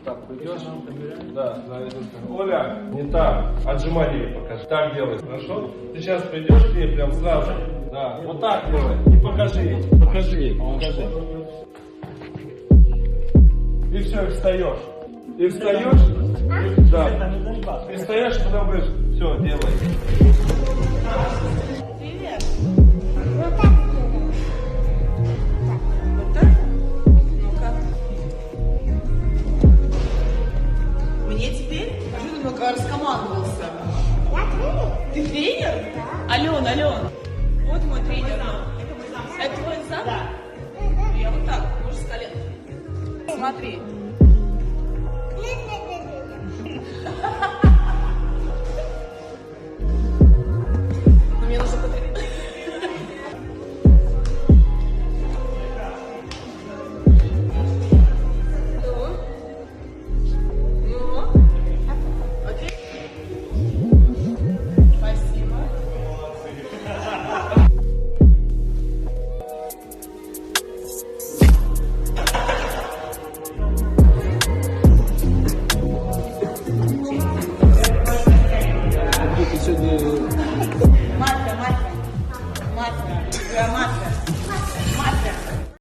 Так, пойдешь? Да, Оля, не так. Отжимание ей покажи. Так делай, хорошо? Ты сейчас придешь к ней прям сразу. Да, вот так делай. И покажи ей. Покажи ей. Покажи. И все, и встаешь. И встаешь. Да. И встаешь, и потом говоришь, все, делай. Привет. Вот так делаем. Вот так? Ну-ка. Мне теперь? Что ты пока раскомандовался? Я тренер? Ты тренер? Да. Ален. Вот мой тренер. Это твой зам? Да. Я вот так, может, с колен. Смотри. Нет.